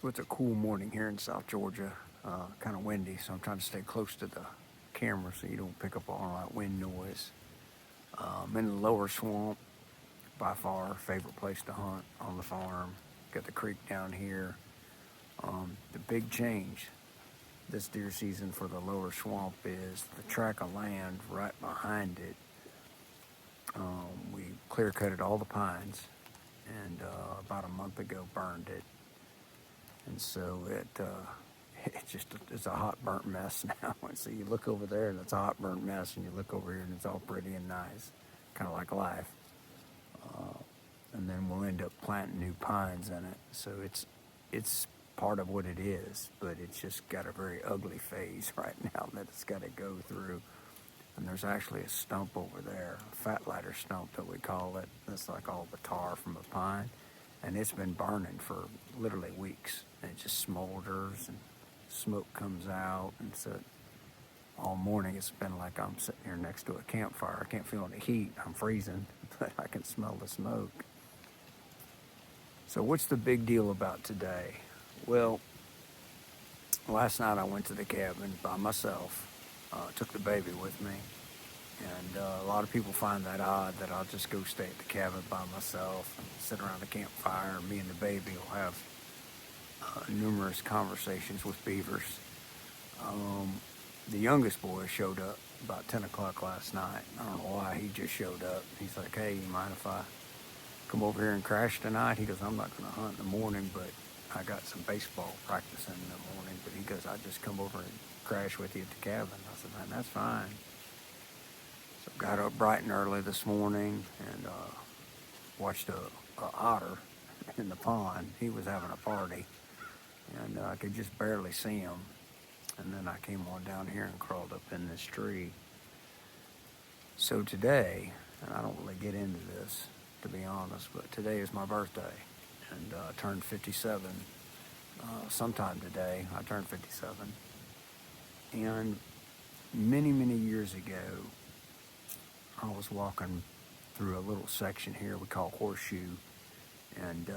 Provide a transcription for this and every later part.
So it's a cool morning here in South Georgia. Kind of windy, so I'm trying to stay close to the camera so you don't pick up all that wind noise. I'm in the lower swamp, by far favorite place to hunt on the farm. Got the creek down here. The big change this deer season for the lower swamp is the tract of land right behind it. We clear cutted all the pines and about a month ago burned it. And so it's a hot burnt mess now. And so you look over there and it's a hot burnt mess, and you look over here and it's all pretty and nice, kind of like life. And then we'll end up planting new pines in it. So it's part of what it is, but it's just got a very ugly phase right now that it's got to go through. And there's actually a stump over there, a fat lighter stump that we call it. That's like all the tar from a pine, and it's been burning for literally weeks. And it just smolders and smoke comes out, and so all morning it's been like I'm sitting here next to a campfire. I can't feel any heat. I'm freezing, but I can smell the smoke. So what's the big deal about today? Well, last night I went to the cabin by myself, took the baby with me, and a lot of people find that odd that I'll just go stay at the cabin by myself and sit around the campfire, and me and the baby will have numerous conversations with beavers. The youngest boy showed up about 10 o'clock last night. I don't know why, he just showed up. He's like, hey, you mind if I come over here and crash tonight? He goes, I'm not going to hunt in the morning, but I got some baseball practicing in the morning. But he goes, I just come over and crash with you at the cabin. I said, man, that's fine. So got up bright and early this morning and watched a otter in the pond. He was having a party, and I could just barely see him. And then I came on down here and crawled up in this tree. So today, and I don't really get into this, to be honest, but today is my birthday, and I turned 57 sometime today. I turned 57. And many, many years ago, I was walking through a little section here we call Horseshoe, and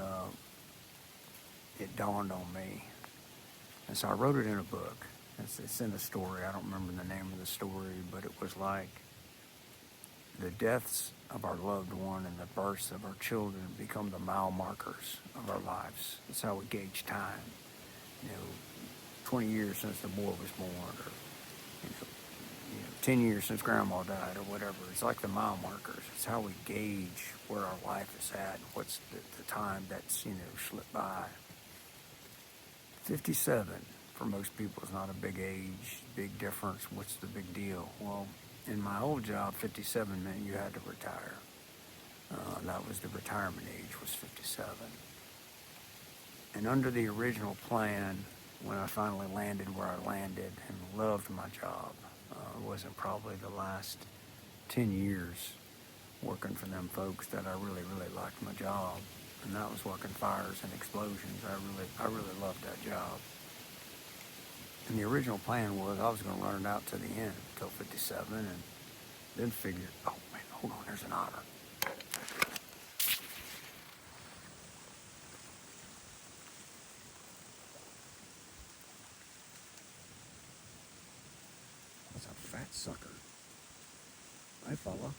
it dawned on me. And so I wrote it in a book. It's in a story. I don't remember the name of the story, but it was like the deaths of our loved one and the births of our children become the mile markers of our lives. It's how we gauge time. 20 years since the boy was born, or 10 years since grandma died, or whatever. It's like the mile markers. It's how we gauge where our life is at, what's the time that's slipped by. 57 for most people is not a big age, big difference. What's the big deal? Well, in my old job, 57 meant you had to retire. That was the retirement age, was 57. And under the original plan, when I finally landed where I landed and loved my job, it wasn't probably the last 10 years working for them folks that I really, really liked my job. And that was working fires and explosions. I really loved that job. And the original plan was I was going to run it out to the end until 57, and then figure, oh man, hold on, there's an otter. That's a fat sucker. Hi, fella.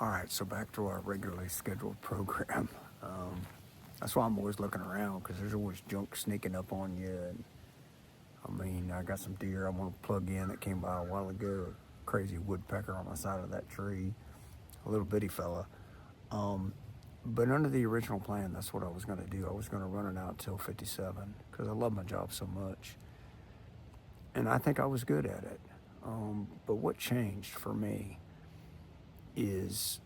All right, so back to our regularly scheduled program. That's why I'm always looking around, because there's always junk sneaking up on you. And I got some deer I want to plug in that came by a while ago. A crazy woodpecker on the side of that tree, a little bitty fella. But under the original plan, that's what I was going to do. I was going to run it out till 57 because I love my job so much. And I think I was good at it. But what changed for me is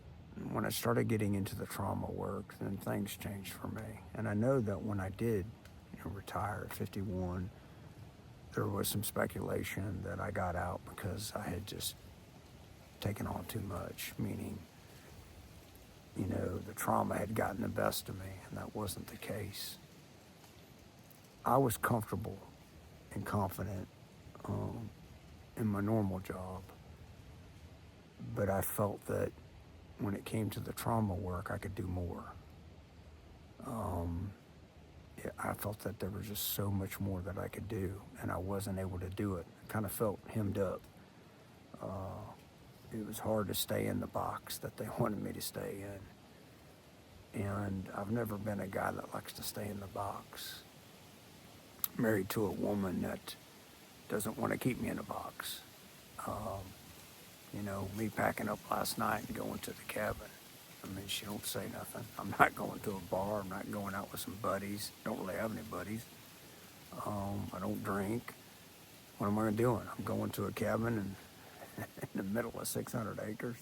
when I started getting into the trauma work, then things changed for me. And I know that when I did retire at 51, there was some speculation that I got out because I had just taken on too much, meaning, the trauma had gotten the best of me, and that wasn't the case. I was comfortable and confident in my normal job. but I felt that when it came to the trauma work, I could do more. Um, I felt that there was just so much more that I could do, and I wasn't able to do it. I kind of felt hemmed up. Uh, it was hard to stay in the box that they wanted me to stay in. And I've never been a guy that likes to stay in the box. Married to a woman that doesn't want to keep me in a box. Um, me packing up last night and going to the cabin. I mean, she don't say nothing. I'm not going to a bar. I'm not going out with some buddies. Don't really have any buddies. I don't drink. What am I doing? I'm going to a cabin in the middle of 600 acres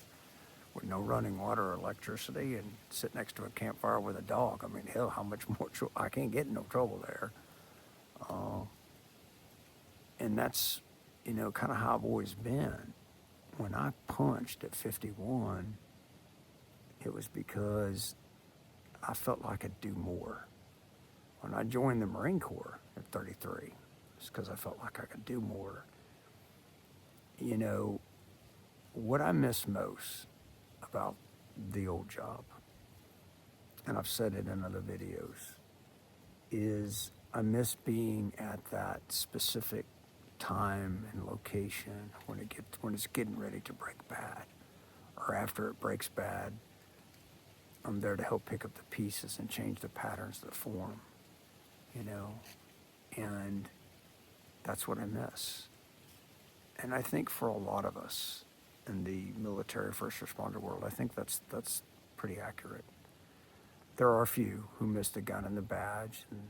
with no running water or electricity and sit next to a campfire with a dog. I mean, hell, how much more I can't get in no trouble there. Uh, and that's, kind of how I've always been. When I punched at 51, it was because I felt like I could do more. When I joined the Marine Corps at 33, it's because I felt like I could do more. What I miss most about the old job, and I've said it in other videos, is I miss being at that specific time and location when it's getting ready to break bad, or after it breaks bad. I'm there to help pick up the pieces and change the patterns that form, and that's what I miss. And I think for a lot of us in the military first responder world, I think that's pretty accurate. There are a few who miss the gun and the badge, and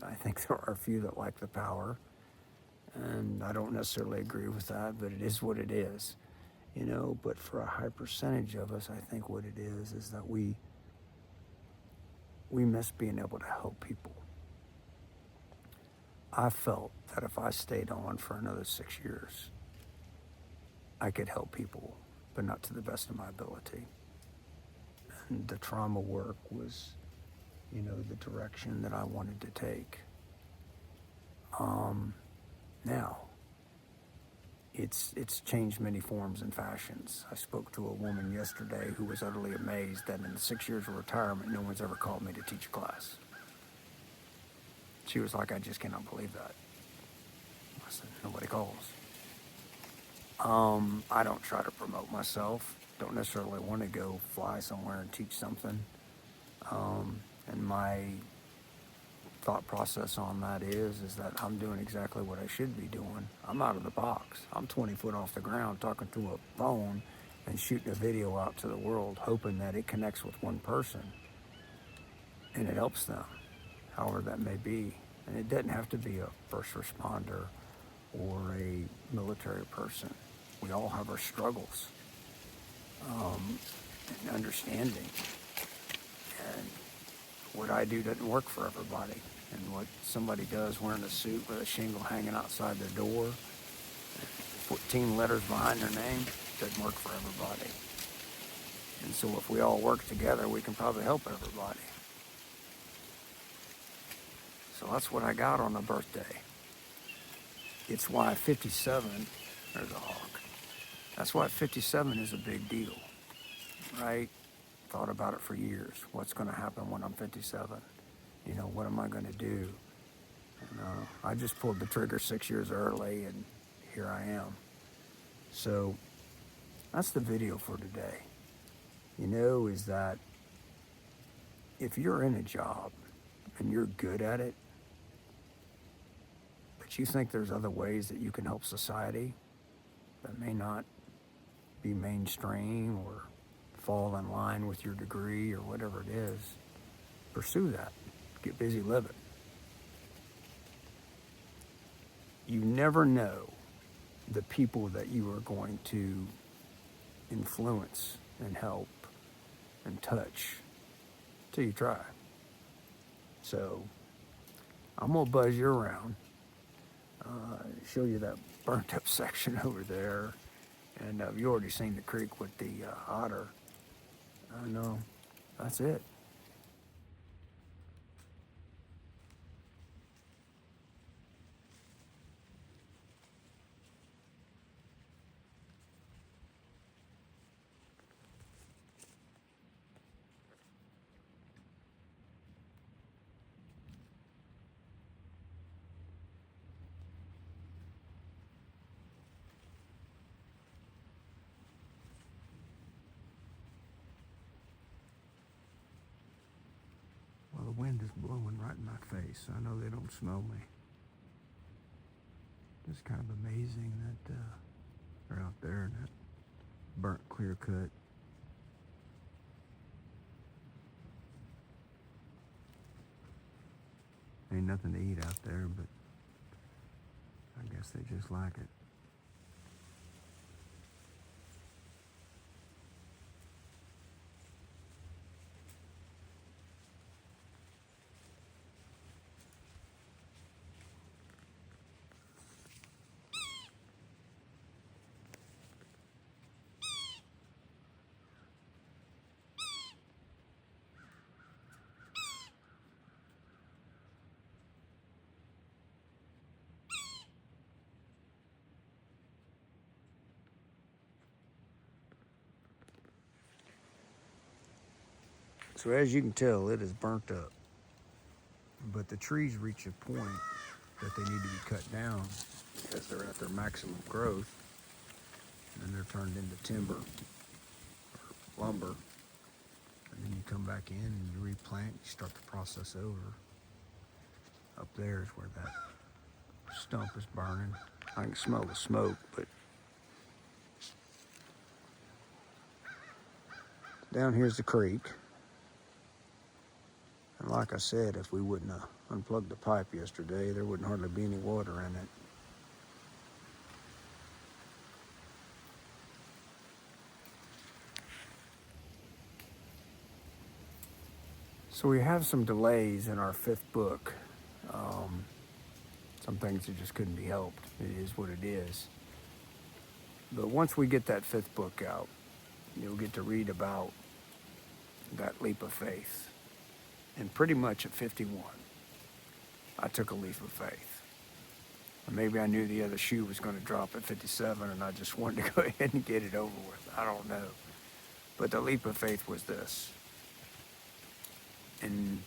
I think there are a few that like the power. And I don't necessarily agree with that, but it is what it is, But for a high percentage of us, I think what it is that we miss being able to help people. I felt that if I stayed on for another 6 years, I could help people, but not to the best of my ability. And the trauma work was, the direction that I wanted to take. Now, it's changed many forms and fashions. I spoke to a woman yesterday who was utterly amazed that in the 6 years of retirement, no one's ever called me to teach a class. She was like, I just cannot believe that. I said, nobody calls. I don't try to promote myself. Don't necessarily want to go fly somewhere and teach something. And my thought process on that is that I'm doing exactly what I should be doing. I'm out of the box. I'm 20 foot off the ground talking to a phone and shooting a video out to the world, hoping that it connects with one person and it helps them, however that may be. And it doesn't have to be a first responder or a military person. We all have our struggles and understanding. And what I do doesn't work for everybody. And what somebody does wearing a suit with a shingle hanging outside their door, 14 letters behind their name, doesn't work for everybody. And so if we all work together, we can probably help everybody. So that's what I got on a birthday. It's why 57, there's a hawk. That's why 57 is a big deal, right? Thought about it for years. What's going to happen when I'm 57? What am I going to do? And, I just pulled the trigger 6 years early, and here I am. So that's the video for today. Is that if you're in a job and you're good at it, but you think there's other ways that you can help society that may not be mainstream or fall in line with your degree or whatever it is, pursue that. Get busy living. You never know the people that you are going to influence and help and touch till you try. So I'm going to buzz you around, show you that burnt up section over there. And you already seen the creek with the otter. I know. That's it. is blowing right in my face. I know they don't smell me. It's kind of amazing that they're out there in that burnt clear cut. Ain't nothing to eat out there, but I guess they just like it. So as you can tell, it is burnt up. But the trees reach a point that they need to be cut down because they're at their maximum growth. And then they're turned into timber or lumber. And then you come back in and you replant, you start the process over. Up there is where that stump is burning. I can smell the smoke, but down here's the creek. And like I said, if we wouldn't have unplugged the pipe yesterday, there wouldn't hardly be any water in it. So we have some delays in our 5th book. Some things that just couldn't be helped. It is what it is. But once we get that 5th book out, you'll get to read about that leap of faith. And pretty much at 51, I took a leap of faith. Or maybe I knew the other shoe was going to drop at 57 and I just wanted to go ahead and get it over with. I don't know. But the leap of faith was this. And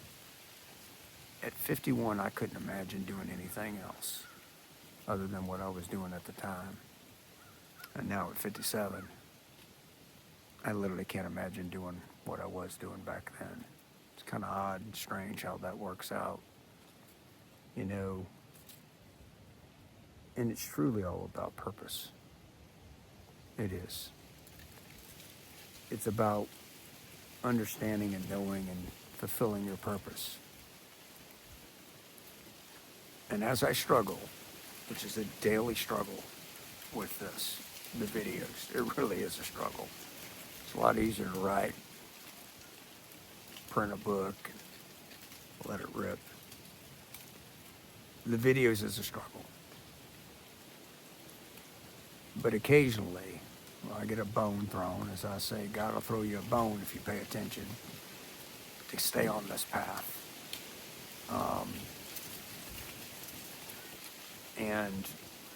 at 51, I couldn't imagine doing anything else other than what I was doing at the time. And now at 57, I literally can't imagine doing what I was doing back then. It's kind of odd and strange how that works out, you know. And it's truly all about purpose. It is. It's about understanding and knowing and fulfilling your purpose. And as I struggle, which is a daily struggle with this, the videos, it really is a struggle. It's a lot easier to write, print a book, and let it rip. The videos is a struggle. But occasionally, I get a bone thrown. As I say, God will throw you a bone if you pay attention to stay on this path. And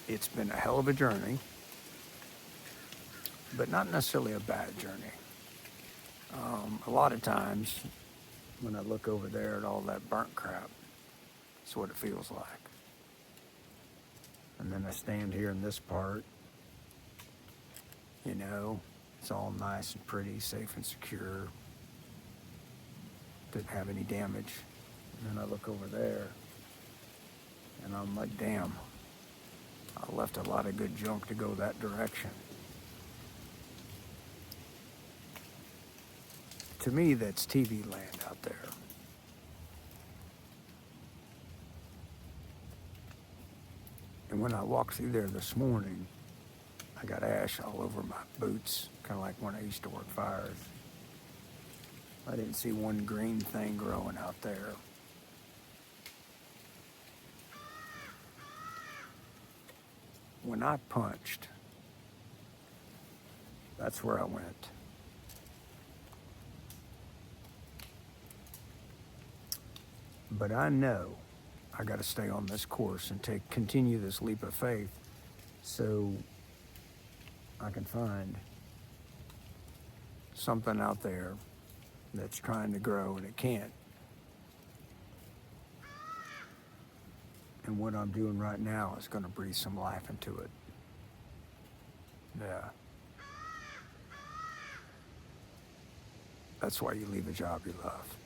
it's been a hell of a journey, but not necessarily a bad journey. A lot of times, when I look over there at all that burnt crap, it's what it feels like. And then I stand here in this part, you know, it's all nice and pretty, safe and secure. Didn't have any damage. And then I look over there, and I'm like, damn, I left a lot of good junk to go that direction. To me, that's TV land out there. And when I walked through there this morning, I got ash all over my boots, kind of like when I used to work fires. I didn't see one green thing growing out there. When I punched, that's where I went. But I know I got to stay on this course and continue this leap of faith so I can find something out there that's trying to grow and it can't. And what I'm doing right now is going to breathe some life into it. Yeah. That's why you leave a job you love.